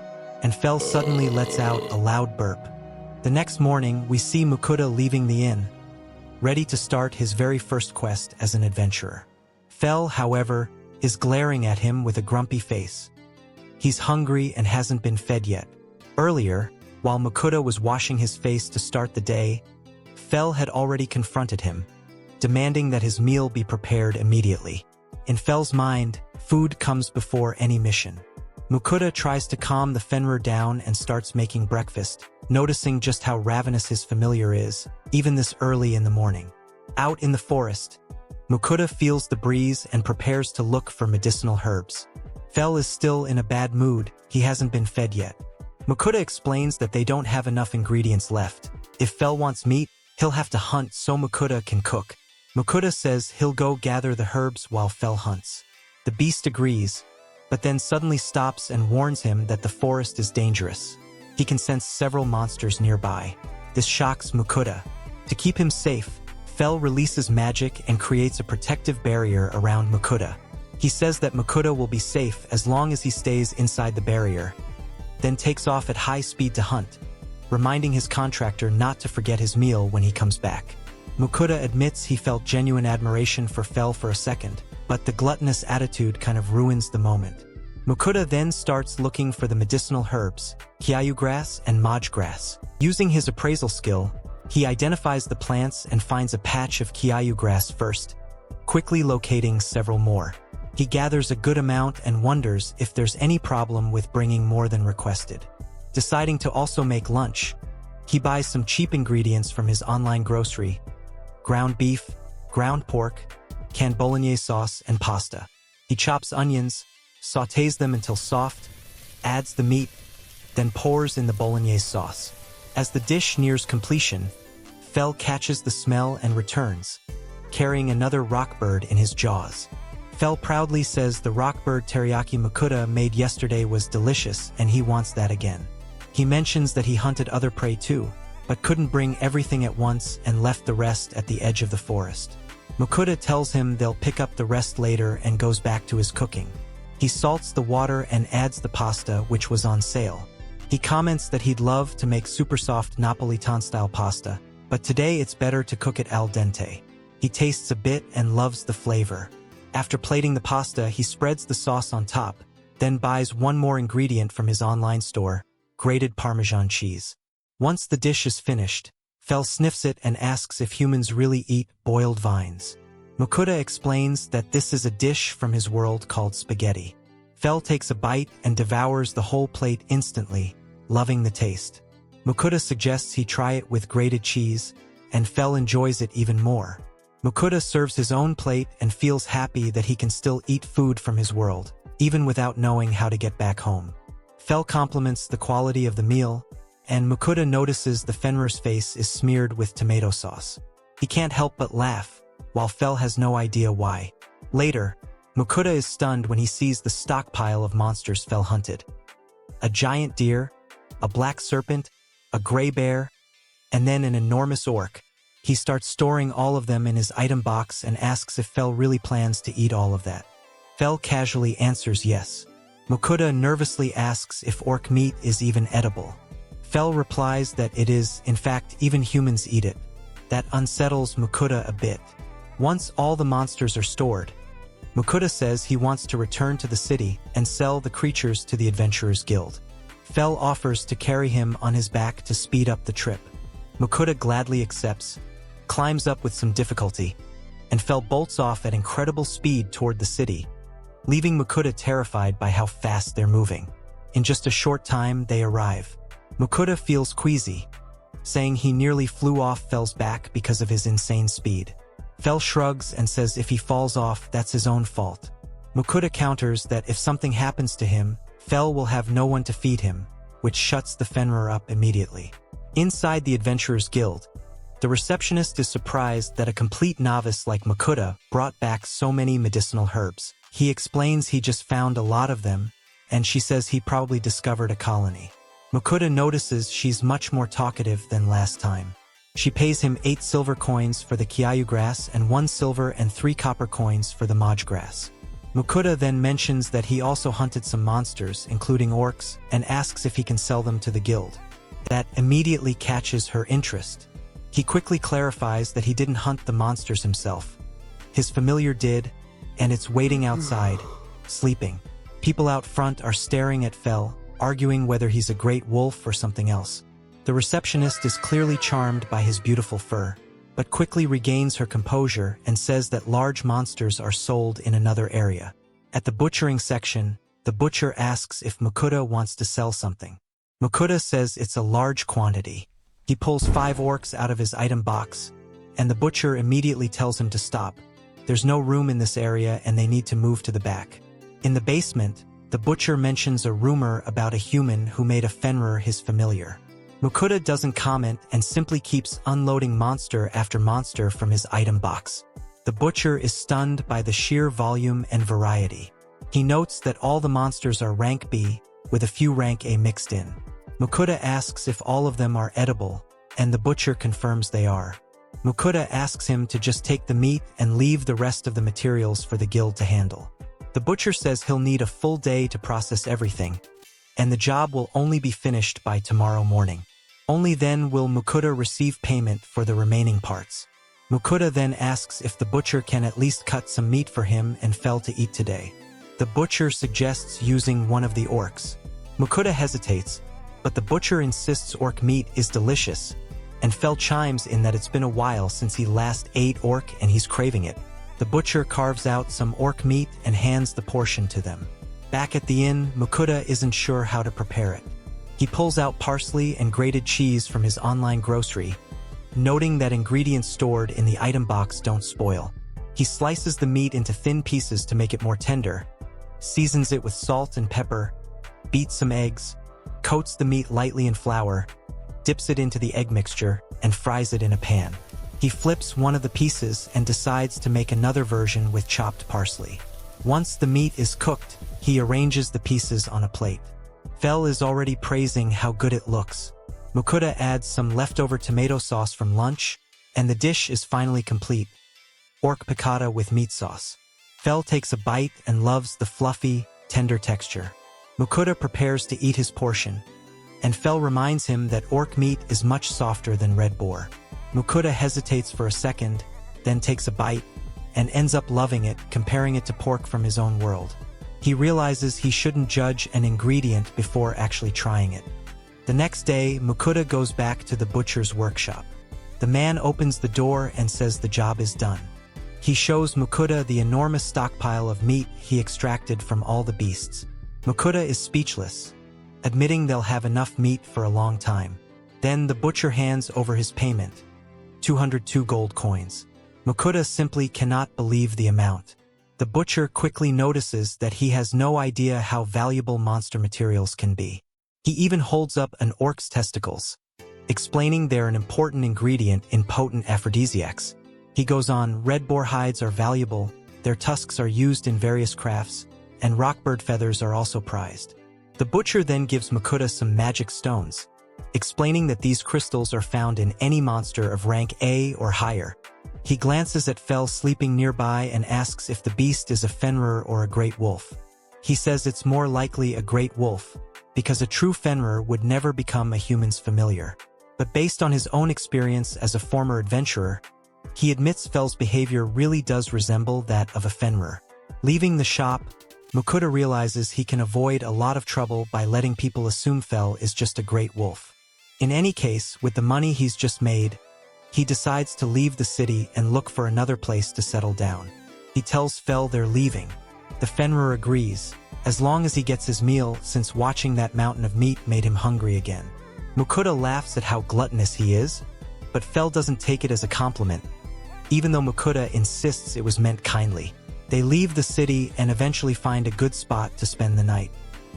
and Fel suddenly lets out a loud burp. The next morning, we see Mukuda leaving the inn, ready to start his very first quest as an adventurer. Fel, however, is glaring at him with a grumpy face. He's hungry and hasn't been fed yet. Earlier, while Mukuda was washing his face to start the day, Fel had already confronted him, demanding that his meal be prepared immediately. In Fel's mind, food comes before any mission. Mukuda tries to calm the Fenrir down and starts making breakfast, noticing just how ravenous his familiar is, even this early in the morning. Out in the forest, Mukuda feels the breeze and prepares to look for medicinal herbs. Fel is still in a bad mood, he hasn't been fed yet. Mukuda explains that they don't have enough ingredients left. If Fel wants meat, he'll have to hunt so Mukuda can cook. Mukuda says he'll go gather the herbs while Fel hunts. The beast agrees, but then suddenly stops and warns him that the forest is dangerous. He can sense several monsters nearby. This shocks Mukuda. To keep him safe, Fel releases magic and creates a protective barrier around Mukuda. He says that Mukuda will be safe as long as he stays inside the barrier, then takes off at high speed to hunt, reminding his contractor not to forget his meal when he comes back. Mukuda admits he felt genuine admiration for Fel for a second, but the gluttonous attitude kind of ruins the moment. Mukuda then starts looking for the medicinal herbs, kiayu grass and maj grass. Using his appraisal skill, he identifies the plants and finds a patch of kiayu grass first, quickly locating several more. He gathers a good amount and wonders if there's any problem with bringing more than requested. Deciding to also make lunch, he buys some cheap ingredients from his online grocery: ground beef, ground pork, canned bolognese sauce, and pasta. He chops onions, sautés them until soft, adds the meat, then pours in the bolognese sauce. As the dish nears completion, Fel catches the smell and returns, carrying another rockbird in his jaws. Fel proudly says the rockbird teriyaki Mukuda made yesterday was delicious and he wants that again. He mentions that he hunted other prey too, but couldn't bring everything at once and left the rest at the edge of the forest. Mukuda tells him they'll pick up the rest later and goes back to his cooking. He salts the water and adds the pasta, which was on sale. He comments that he'd love to make super soft Napolitan-style pasta, but today it's better to cook it al dente. He tastes a bit and loves the flavor. After plating the pasta, he spreads the sauce on top, then buys one more ingredient from his online store: grated Parmesan cheese. Once the dish is finished, Fel sniffs it and asks if humans really eat boiled vines. Mukuda explains that this is a dish from his world called spaghetti. Fel takes a bite and devours the whole plate instantly, loving the taste. Mukuda suggests he try it with grated cheese, and Fel enjoys it even more. Mukuda serves his own plate and feels happy that he can still eat food from his world, even without knowing how to get back home. Fel compliments the quality of the meal, and Mukuda notices the Fenrir's face is smeared with tomato sauce. He can't help but laugh, while Fel has no idea why. Later, Mukuda is stunned when he sees the stockpile of monsters Fel hunted. A giant deer, a black serpent, a gray bear, and then an enormous orc. He starts storing all of them in his item box and asks if Fel really plans to eat all of that. Fel casually answers yes. Mukuda nervously asks if orc meat is even edible. Fel replies that it is, in fact, even humans eat it. That unsettles Mukuda a bit. Once all the monsters are stored, Mukuda says he wants to return to the city and sell the creatures to the Adventurers Guild. Fel offers to carry him on his back to speed up the trip. Mukuda gladly accepts, climbs up with some difficulty, and Fel bolts off at incredible speed toward the city, leaving Mukuda terrified by how fast they're moving. In just a short time, they arrive. Mukuda feels queasy, saying he nearly flew off Fel's back because of his insane speed. Fel shrugs and says if he falls off, that's his own fault. Mukuda counters that if something happens to him, Fel will have no one to feed him, which shuts the Fenrir up immediately. Inside the Adventurers Guild, the receptionist is surprised that a complete novice like Mukuda brought back so many medicinal herbs. He explains he just found a lot of them, and she says he probably discovered a colony. Mukuda notices she's much more talkative than last time. She pays him 8 silver coins for the Kiayu grass and 1 silver and 3 copper coins for the Maj grass. Mukuda then mentions that he also hunted some monsters, including orcs, and asks if he can sell them to the guild. That immediately catches her interest. He quickly clarifies that he didn't hunt the monsters himself. His familiar did, and it's waiting outside, sleeping. People out front are staring at Fel, arguing whether he's a great wolf or something else. The receptionist is clearly charmed by his beautiful fur, but quickly regains her composure and says that large monsters are sold in another area. At the butchering section, the butcher asks if Mukuda wants to sell something. Mukuda says it's a large quantity. He pulls 5 orcs out of his item box, and the butcher immediately tells him to stop. There's no room in this area and they need to move to the back. In the basement, the butcher mentions a rumor about a human who made a Fenrir his familiar. Mukuda doesn't comment and simply keeps unloading monster after monster from his item box. The butcher is stunned by the sheer volume and variety. He notes that all the monsters are rank B, with a few rank A mixed in. Mukuda asks if all of them are edible, and the butcher confirms they are. Mukuda asks him to just take the meat and leave the rest of the materials for the guild to handle. The butcher says he'll need a full day to process everything, and the job will only be finished by tomorrow morning. Only then will Mukuda receive payment for the remaining parts. Mukuda then asks if the butcher can at least cut some meat for him and Fel to eat today. The butcher suggests using one of the orcs. Mukuda hesitates, but the butcher insists orc meat is delicious, and Fel chimes in that it's been a while since he last ate orc and he's craving it. The butcher carves out some orc meat and hands the portion to them. Back at the inn, Mukuda isn't sure how to prepare it. He pulls out parsley and grated cheese from his online grocery, noting that ingredients stored in the item box don't spoil. He slices the meat into thin pieces to make it more tender, seasons it with salt and pepper, beats some eggs, coats the meat lightly in flour, dips it into the egg mixture, and fries it in a pan. He flips one of the pieces and decides to make another version with chopped parsley. Once the meat is cooked, he arranges the pieces on a plate. Fel is already praising how good it looks. Mukuda adds some leftover tomato sauce from lunch, and the dish is finally complete. Orc piccata with meat sauce. Fel takes a bite and loves the fluffy, tender texture. Mukuda prepares to eat his portion, and Fel reminds him that orc meat is much softer than red boar. Mukuda hesitates for a second, then takes a bite, and ends up loving it, comparing it to pork from his own world. He realizes he shouldn't judge an ingredient before actually trying it. The next day, Mukuda goes back to the butcher's workshop. The man opens the door and says the job is done. He shows Mukuda the enormous stockpile of meat he extracted from all the beasts. Mukuda is speechless, admitting they'll have enough meat for a long time. Then the butcher hands over his payment, 202 gold coins. Mukuda simply cannot believe the amount. The butcher quickly notices that he has no idea how valuable monster materials can be. He even holds up an orc's testicles, explaining they're an important ingredient in potent aphrodisiacs. He goes on, red boar hides are valuable, their tusks are used in various crafts, and rockbird feathers are also prized. The butcher then gives Mukuda some magic stones, explaining that these crystals are found in any monster of rank A or higher. He glances at Fel sleeping nearby and asks if the beast is a Fenrir or a great wolf. He says it's more likely a great wolf, because a true Fenrir would never become a human's familiar. But based on his own experience as a former adventurer, he admits Fel's behavior really does resemble that of a Fenrir. Leaving the shop, Mukuda realizes he can avoid a lot of trouble by letting people assume Fel is just a great wolf. In any case, with the money he's just made, he decides to leave the city and look for another place to settle down. He tells Fel they're leaving. The Fenrir agrees, as long as he gets his meal, since watching that mountain of meat made him hungry again. Mukuda laughs at how gluttonous he is, but Fel doesn't take it as a compliment, even though Mukuda insists it was meant kindly. They leave the city and eventually find a good spot to spend the night.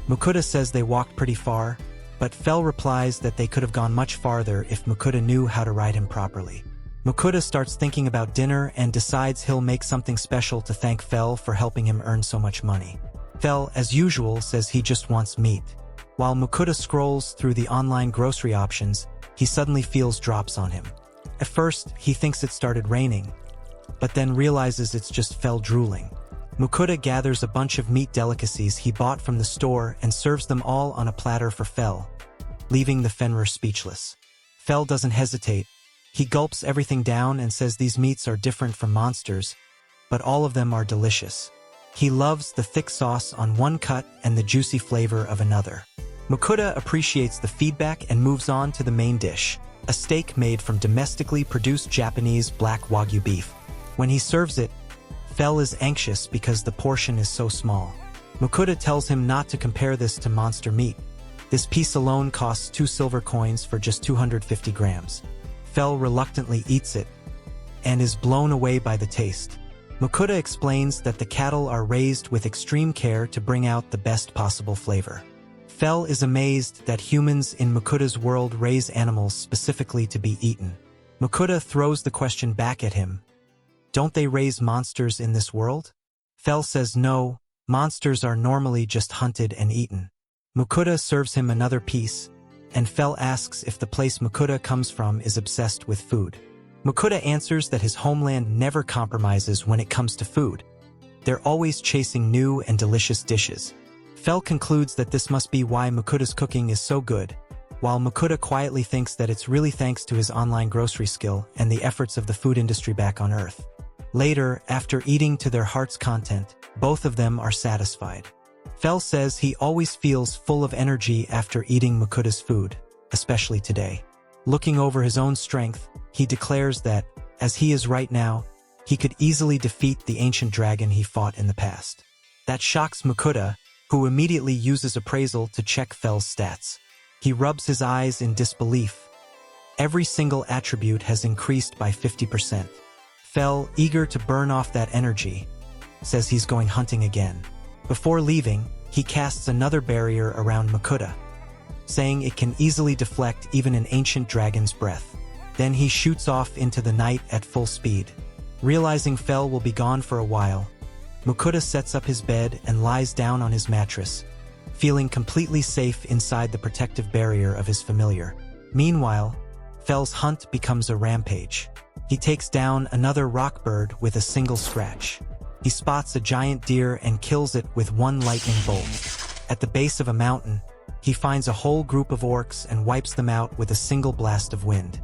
Mukuda says they walked pretty far, but Fel replies that they could have gone much farther if Mukuda knew how to ride him properly. Mukuda starts thinking about dinner and decides he'll make something special to thank Fel for helping him earn so much money. Fel, as usual, says he just wants meat. While Mukuda scrolls through the online grocery options, he suddenly feels drops on him. At first, he thinks it started raining, but then realizes it's just Fel drooling. Mukuda gathers a bunch of meat delicacies he bought from the store and serves them all on a platter for Fel, leaving the Fenrir speechless. Fel doesn't hesitate. He gulps everything down and says these meats are different from monsters, but all of them are delicious. He loves the thick sauce on one cut and the juicy flavor of another. Mukuda appreciates the feedback and moves on to the main dish, a steak made from domestically produced Japanese black Wagyu beef. When he serves it, Fel is anxious because the portion is so small. Mukuda tells him not to compare this to monster meat. This piece alone costs 2 silver coins for just 250 grams. Fel reluctantly eats it and is blown away by the taste. Mukuda explains that the cattle are raised with extreme care to bring out the best possible flavor. Fel is amazed that humans in Mukuda's world raise animals specifically to be eaten. Mukuda throws the question back at him. Don't they raise monsters in this world? Fel says no, monsters are normally just hunted and eaten. Mukuda serves him another piece, and Fel asks if the place Mukuda comes from is obsessed with food. Mukuda answers that his homeland never compromises when it comes to food. They're always chasing new and delicious dishes. Fel concludes that this must be why Mukuda's cooking is so good, while Mukuda quietly thinks that it's really thanks to his online grocery skill and the efforts of the food industry back on Earth. Later, after eating to their heart's content, both of them are satisfied. Fel says he always feels full of energy after eating Mukuda's food, especially today. Looking over his own strength, he declares that, as he is right now, he could easily defeat the ancient dragon he fought in the past. That shocks Mukuda, who immediately uses appraisal to check Fel's stats. He rubs his eyes in disbelief. Every single attribute has increased by 50%. Fel, eager to burn off that energy, says he's going hunting again. Before leaving, he casts another barrier around Mukuda, saying it can easily deflect even an ancient dragon's breath. Then he shoots off into the night at full speed. Realizing Fel will be gone for a while, Mukuda sets up his bed and lies down on his mattress, feeling completely safe inside the protective barrier of his familiar. Meanwhile, Fel's hunt becomes a rampage. He takes down another rock bird with a single scratch. He spots a giant deer and kills it with one lightning bolt. At the base of a mountain, he finds a whole group of orcs and wipes them out with a single blast of wind.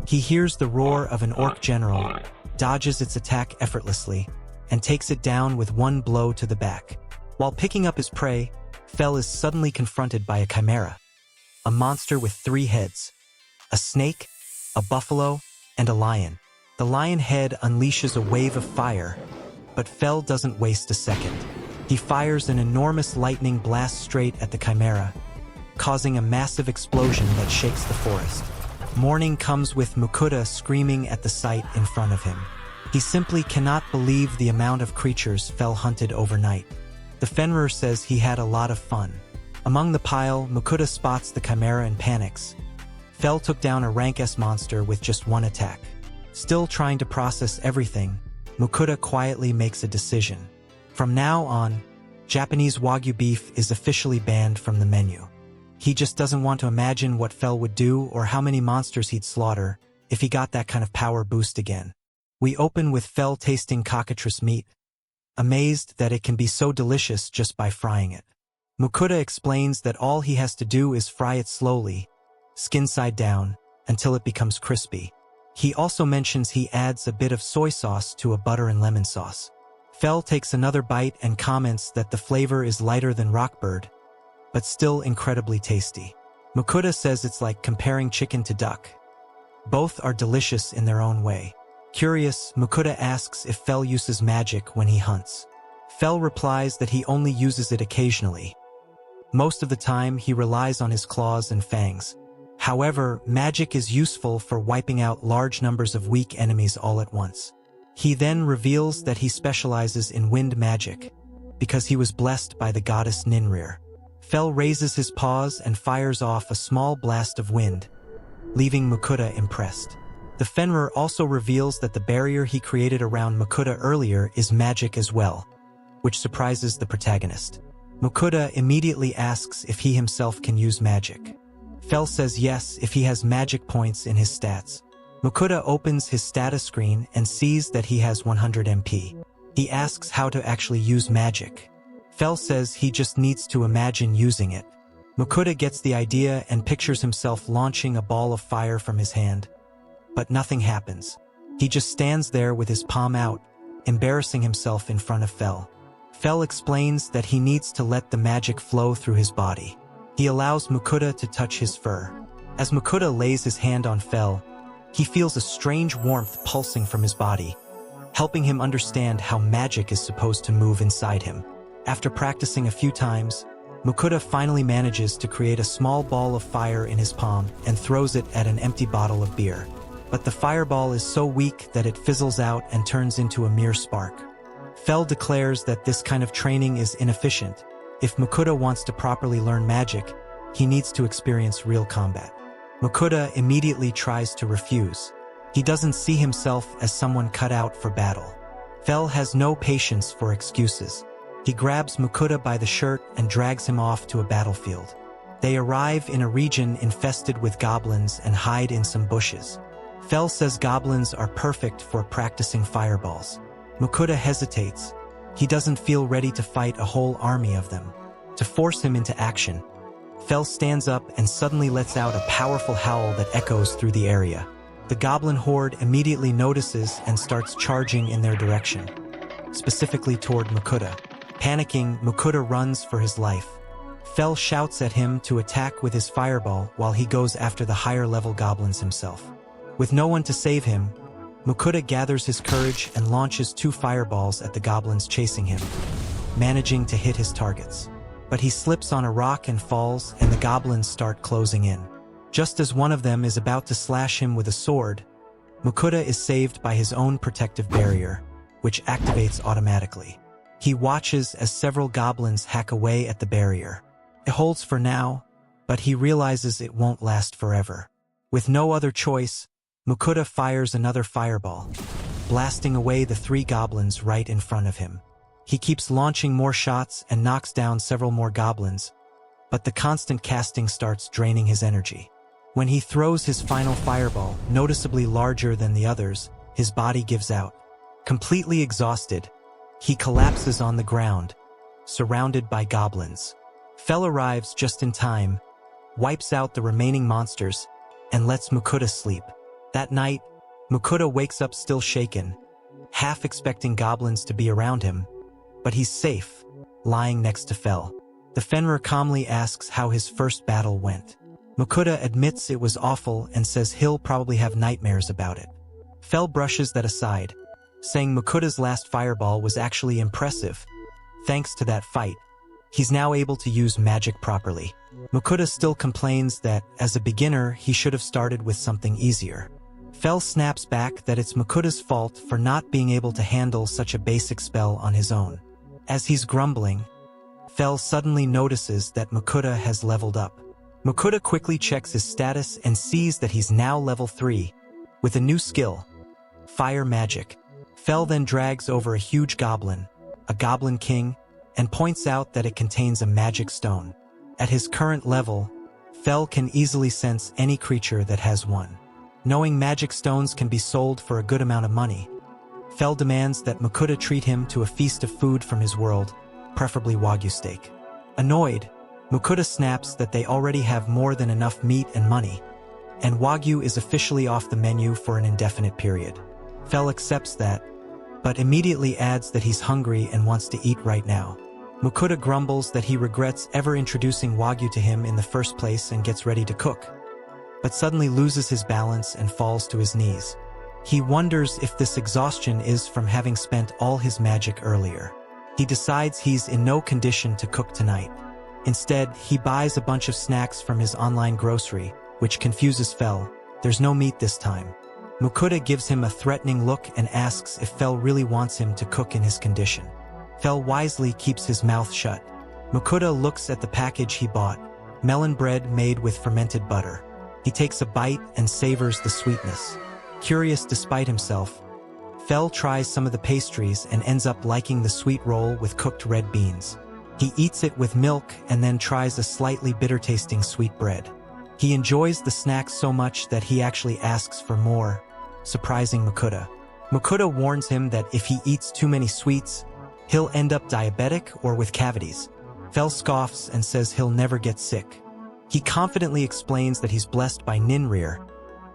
He hears the roar of an orc general, dodges its attack effortlessly, and takes it down with one blow to the back. While picking up his prey, Fel is suddenly confronted by a chimera, a monster with 3 heads, a snake, a buffalo, and a lion. The lion head unleashes a wave of fire, but Fel doesn't waste a second. He fires an enormous lightning blast straight at the chimera, causing a massive explosion that shakes the forest. Morning comes with Mukuda screaming at the sight in front of him. He simply cannot believe the amount of creatures Fel hunted overnight. The Fenrir says he had a lot of fun. Among the pile, Mukuda spots the chimera and panics. Fel took down a rank S monster with just one attack. Still trying to process everything, Mukuda quietly makes a decision. From now on, Japanese Wagyu beef is officially banned from the menu. He just doesn't want to imagine what Fel would do or how many monsters he'd slaughter if he got that kind of power boost again. We open with Fel tasting cockatrice meat, amazed that it can be so delicious just by frying it. Mukuda explains that all he has to do is fry it slowly, skin side down, until it becomes crispy. He also mentions he adds a bit of soy sauce to a butter and lemon sauce. Fel takes another bite and comments that the flavor is lighter than rockbird, but still incredibly tasty. Mukuda says it's like comparing chicken to duck. Both are delicious in their own way. Curious, Mukuda asks if Fel uses magic when he hunts. Fel replies that he only uses it occasionally. Most of the time, he relies on his claws and fangs. However, magic is useful for wiping out large numbers of weak enemies all at once. He then reveals that he specializes in wind magic, because he was blessed by the goddess Ninrir. Fel raises his paws and fires off a small blast of wind, leaving Mukuda impressed. The Fenrir also reveals that the barrier he created around Mukuda earlier is magic as well, which surprises the protagonist. Mukuda immediately asks if he himself can use magic. Fel says yes if he has magic points in his stats. Mukuda opens his status screen and sees that he has 100 MP. He asks how to actually use magic. Fel says he just needs to imagine using it. Mukuda gets the idea and pictures himself launching a ball of fire from his hand. But nothing happens. He just stands there with his palm out, embarrassing himself in front of Fel. Fel explains that he needs to let the magic flow through his body. He allows Mukuda to touch his fur. As Mukuda lays his hand on Fel, he feels a strange warmth pulsing from his body, helping him understand how magic is supposed to move inside him. After practicing a few times, Mukuda finally manages to create a small ball of fire in his palm and throws it at an empty bottle of beer. But the fireball is so weak that it fizzles out and turns into a mere spark. Fel declares that this kind of training is inefficient. If Mukuda wants to properly learn magic, he needs to experience real combat. Mukuda immediately tries to refuse. He doesn't see himself as someone cut out for battle. Fel has no patience for excuses. He grabs Mukuda by the shirt and drags him off to a battlefield. They arrive in a region infested with goblins and hide in some bushes. Fel says goblins are perfect for practicing fireballs. Mukuda hesitates. He doesn't feel ready to fight a whole army of them. To force him into action, Fel stands up and suddenly lets out a powerful howl that echoes through the area. The goblin horde immediately notices and starts charging in their direction, specifically toward Mukuda. Panicking, Mukuda runs for his life. Fel shouts at him to attack with his fireball while he goes after the higher-level goblins himself. With no one to save him, Mukuda gathers his courage and launches 2 fireballs at the goblins chasing him, managing to hit his targets. But he slips on a rock and falls, and the goblins start closing in. Just as one of them is about to slash him with a sword, Mukuda is saved by his own protective barrier, which activates automatically. He watches as several goblins hack away at the barrier. It holds for now, but he realizes it won't last forever. With no other choice, Mukuda fires another fireball, blasting away the 3 goblins right in front of him. He keeps launching more shots and knocks down several more goblins, but the constant casting starts draining his energy. When he throws his final fireball, noticeably larger than the others, his body gives out. Completely exhausted, he collapses on the ground, surrounded by goblins. Fel arrives just in time, wipes out the remaining monsters, and lets Mukuda sleep. That night, Mukuda wakes up still shaken, half expecting goblins to be around him, but he's safe, lying next to Fel. The Fenrir calmly asks how his first battle went. Mukuda admits it was awful and says he'll probably have nightmares about it. Fel brushes that aside, saying Mukuda's last fireball was actually impressive. Thanks to that fight, he's now able to use magic properly. Mukuda still complains that, as a beginner, he should have started with something easier. Fel snaps back that it's Mukuda's fault for not being able to handle such a basic spell on his own. As he's grumbling, Fel suddenly notices that Mukuda has leveled up. Mukuda quickly checks his status and sees that he's now level 3, with a new skill, Fire Magic. Fel then drags over a huge goblin, a goblin king, and points out that it contains a magic stone. At his current level, Fel can easily sense any creature that has one. Knowing magic stones can be sold for a good amount of money, Fel demands that Makuta treat him to a feast of food from his world, preferably Wagyu steak. Annoyed, Makuta snaps that they already have more than enough meat and money, and Wagyu is officially off the menu for an indefinite period. Fel accepts that, but immediately adds that he's hungry and wants to eat right now. Makuta grumbles that he regrets ever introducing Wagyu to him in the first place and gets ready to cook, but suddenly loses his balance and falls to his knees. He wonders if this exhaustion is from having spent all his magic earlier. He decides he's in no condition to cook tonight. Instead, he buys a bunch of snacks from his online grocery, which confuses Fel. There's no meat this time. Makuta gives him a threatening look and asks if Fel really wants him to cook in his condition. Fel wisely keeps his mouth shut. Makuta looks at the package he bought, melon bread made with fermented butter. He takes a bite and savors the sweetness. Curious despite himself, Fel tries some of the pastries and ends up liking the sweet roll with cooked red beans. He eats it with milk and then tries a slightly bitter-tasting sweet bread. He enjoys the snack so much that he actually asks for more, surprising Makuta. Makuta warns him that if he eats too many sweets, he'll end up diabetic or with cavities. Fel scoffs and says he'll never get sick. He confidently explains that he's blessed by Ninrir,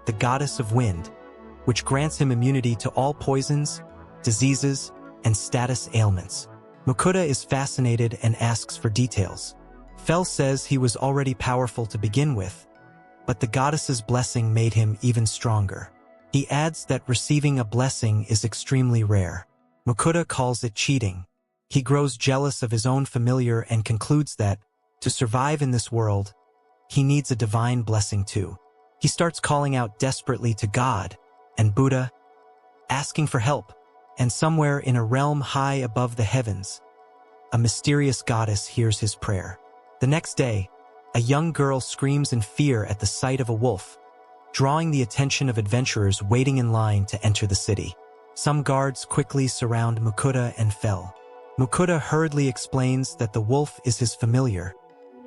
the goddess of wind, which grants him immunity to all poisons, diseases, and status ailments. Makuta is fascinated and asks for details. Fel says he was already powerful to begin with, but the goddess's blessing made him even stronger. He adds that receiving a blessing is extremely rare. Makuta calls it cheating. He grows jealous of his own familiar and concludes that, to survive in this world, he needs a divine blessing too. He starts calling out desperately to God and Buddha, asking for help, and somewhere in a realm high above the heavens, a mysterious goddess hears his prayer. The next day, a young girl screams in fear at the sight of a wolf, drawing the attention of adventurers waiting in line to enter the city. Some guards quickly surround Makuta and Fel. Makuta hurriedly explains that the wolf is his familiar,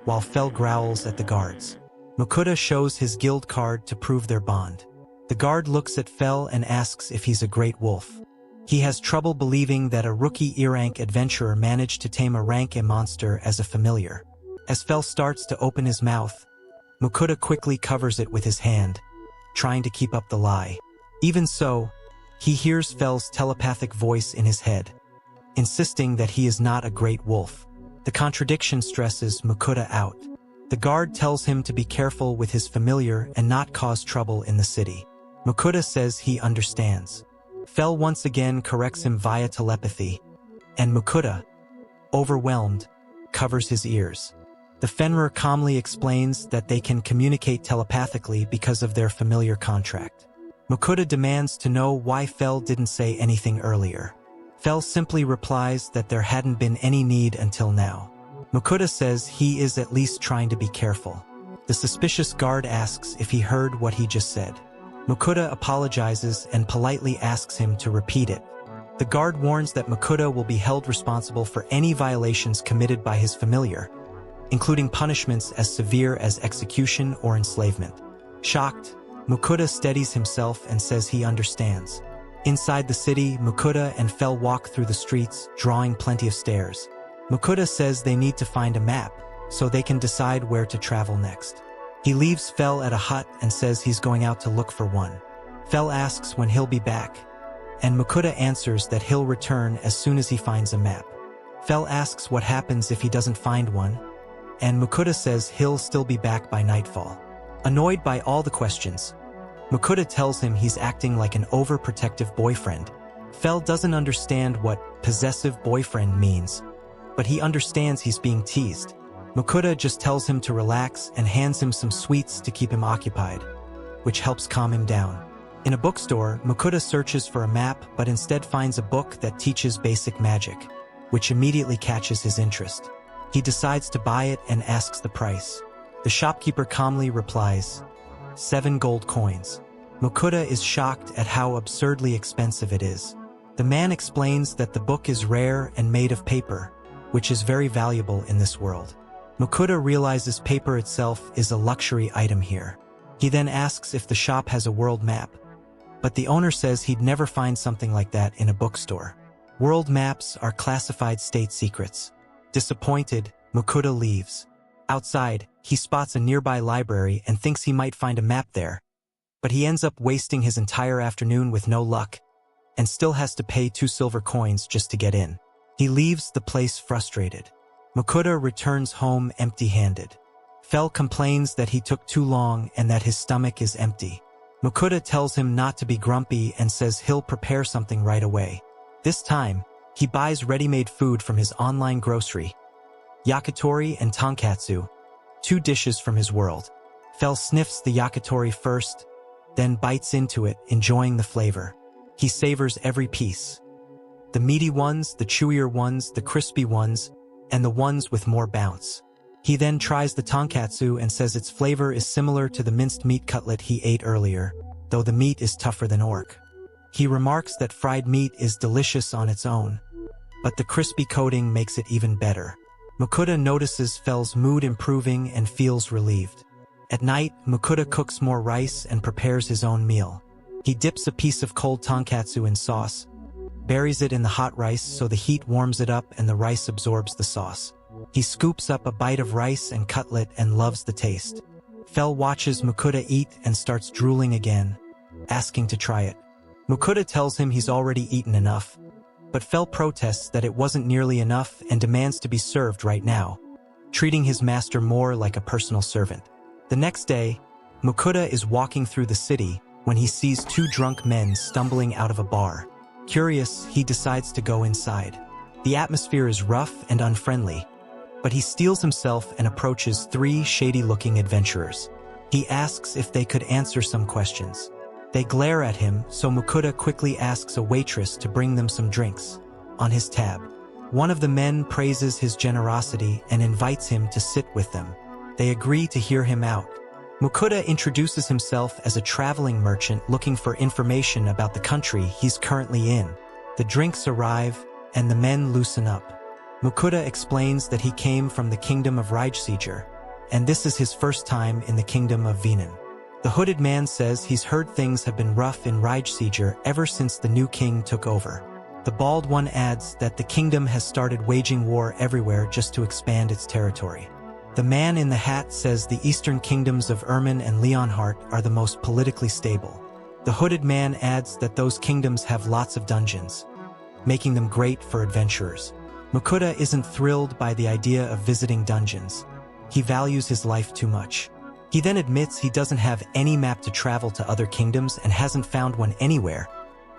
while Fel growls at the guards. Makuta shows his guild card to prove their bond. The guard looks at Fel and asks if he's a great wolf. He has trouble believing that a rookie E-rank adventurer managed to tame a rank A monster as a familiar. As Fel starts to open his mouth, Makuta quickly covers it with his hand, trying to keep up the lie. Even so, he hears Fel's telepathic voice in his head, insisting that he is not a great wolf. The contradiction stresses Makuta out. The guard tells him to be careful with his familiar and not cause trouble in the city. Makuta says he understands. Fel once again corrects him via telepathy, and Makuta, overwhelmed, covers his ears. The Fenrir calmly explains that they can communicate telepathically because of their familiar contract. Makuta demands to know why Fel didn't say anything earlier. Fel simply replies that there hadn't been any need until now. Makuta says he is at least trying to be careful. The suspicious guard asks if he heard what he just said. Makuta apologizes and politely asks him to repeat it. The guard warns that Makuta will be held responsible for any violations committed by his familiar, including punishments as severe as execution or enslavement. Shocked, Makuta steadies himself and says he understands. Inside the city, Makuta and Fel walk through the streets, drawing plenty of stares. Makuta says they need to find a map, so they can decide where to travel next. He leaves Fel at a hut and says he's going out to look for one. Fel asks when he'll be back, and Makuta answers that he'll return as soon as he finds a map. Fel asks what happens if he doesn't find one, and Makuta says he'll still be back by nightfall. Annoyed by all the questions, Makuta tells him he's acting like an overprotective boyfriend. Fel doesn't understand what possessive boyfriend means, but he understands he's being teased. Makuta just tells him to relax and hands him some sweets to keep him occupied, which helps calm him down. In a bookstore, Makuta searches for a map but instead finds a book that teaches basic magic, which immediately catches his interest. He decides to buy it and asks the price. The shopkeeper calmly replies, 7 gold coins. Makuta is shocked at how absurdly expensive it is. The man explains that the book is rare and made of paper, which is very valuable in this world. Makuta realizes paper itself is a luxury item here. He then asks if the shop has a world map, but the owner says he'd never find something like that in a bookstore. World maps are classified state secrets. Disappointed, Makuta leaves. Outside, he spots a nearby library and thinks he might find a map there, but he ends up wasting his entire afternoon with no luck, and still has to pay 2 silver coins just to get in. He leaves the place frustrated. Makuta returns home empty-handed. Fell complains that he took too long and that his stomach is empty. Makuta tells him not to be grumpy and says he'll prepare something right away. This time, he buys ready-made food from his online grocery, yakitori and tonkatsu, 2 dishes from his world. Fell sniffs the yakitori first, then bites into it, enjoying the flavor. He savors every piece. The meaty ones, the chewier ones, the crispy ones, and the ones with more bounce. He then tries the tonkatsu and says its flavor is similar to the minced meat cutlet he ate earlier, though the meat is tougher than orc. He remarks that fried meat is delicious on its own, but the crispy coating makes it even better. Makuta notices Fell's mood improving and feels relieved. At night, Makuta cooks more rice and prepares his own meal. He dips a piece of cold tonkatsu in sauce, buries it in the hot rice so the heat warms it up and the rice absorbs the sauce. He scoops up a bite of rice and cutlet and loves the taste. Fell watches Makuta eat and starts drooling again, asking to try it. Makuta tells him he's already eaten enough, but Fell protests that it wasn't nearly enough and demands to be served right now, treating his master more like a personal servant. The next day, Makuta is walking through the city when he sees 2 drunk men stumbling out of a bar. Curious, he decides to go inside. The atmosphere is rough and unfriendly, but he steels himself and approaches 3 shady-looking adventurers. He asks if they could answer some questions. They glare at him, so Makuta quickly asks a waitress to bring them some drinks. On his tab, one of the men praises his generosity and invites him to sit with them. They agree to hear him out. Makuta introduces himself as a traveling merchant looking for information about the country he's currently in. The drinks arrive, and the men loosen up. Makuta explains that he came from the kingdom of Rijseger, and this is his first time in the kingdom of Venan. The hooded man says he's heard things have been rough in Rijseger ever since the new king took over. The bald one adds that the kingdom has started waging war everywhere just to expand its territory. The man in the hat says the eastern kingdoms of Ermin and Leonhardt are the most politically stable. The hooded man adds that those kingdoms have lots of dungeons, making them great for adventurers. Makuta isn't thrilled by the idea of visiting dungeons. He values his life too much. He then admits he doesn't have any map to travel to other kingdoms and hasn't found one anywhere,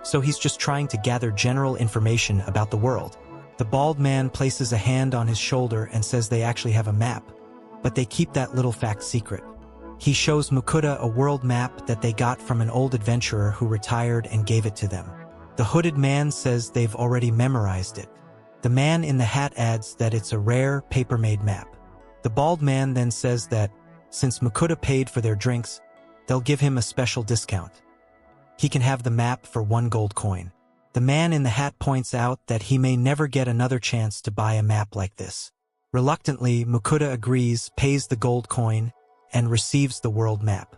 so he's just trying to gather general information about the world. The bald man places a hand on his shoulder and says they actually have a map, but they keep that little fact secret. He shows Makuta a world map that they got from an old adventurer who retired and gave it to them. The hooded man says they've already memorized it. The man in the hat adds that it's a rare, paper-made map. The bald man then says that, since Makuta paid for their drinks, they'll give him a special discount. He can have the map for 1 gold coin. The man in the hat points out that he may never get another chance to buy a map like this. Reluctantly, Makuta agrees, pays the gold coin, and receives the world map.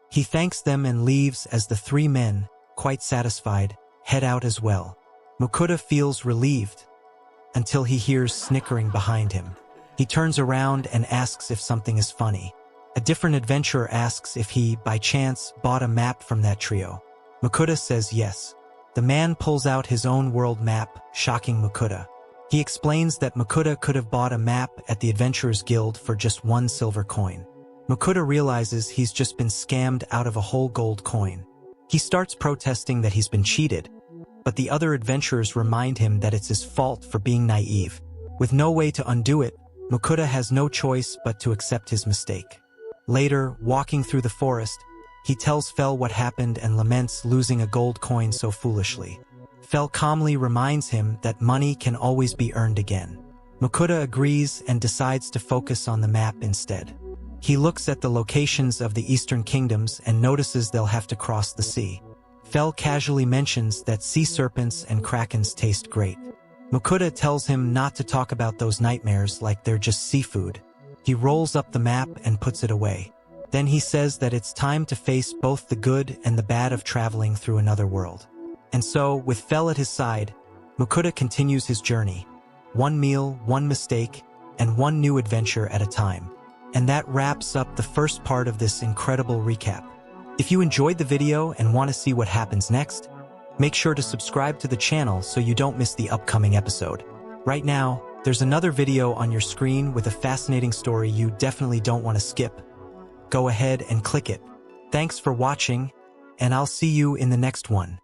He thanks them and leaves as the 3 men, quite satisfied, head out as well. Makuta feels relieved, until he hears snickering behind him. He turns around and asks if something is funny. A different adventurer asks if he, by chance, bought a map from that trio. Makuta says yes. The man pulls out his own world map, shocking Makuta. He explains that Makuta could have bought a map at the Adventurers Guild for just 1 silver coin. Makuta realizes he's just been scammed out of a whole gold coin. He starts protesting that he's been cheated, but the other adventurers remind him that it's his fault for being naive. With no way to undo it, Makuta has no choice but to accept his mistake. Later, walking through the forest, he tells Fell what happened and laments losing a gold coin so foolishly. Fell calmly reminds him that money can always be earned again. Makuta agrees and decides to focus on the map instead. He looks at the locations of the eastern kingdoms and notices they'll have to cross the sea. Fell casually mentions that sea serpents and krakens taste great. Makuta tells him not to talk about those nightmares like they're just seafood. He rolls up the map and puts it away. Then he says that it's time to face both the good and the bad of traveling through another world. And so, with Fell at his side, Mukuta continues his journey. One meal, one mistake, and one new adventure at a time. And that wraps up the first part of this incredible recap. If you enjoyed the video and want to see what happens next, make sure to subscribe to the channel so you don't miss the upcoming episode. Right now, there's another video on your screen with a fascinating story you definitely don't want to skip. Go ahead and click it. Thanks for watching, and I'll see you in the next one.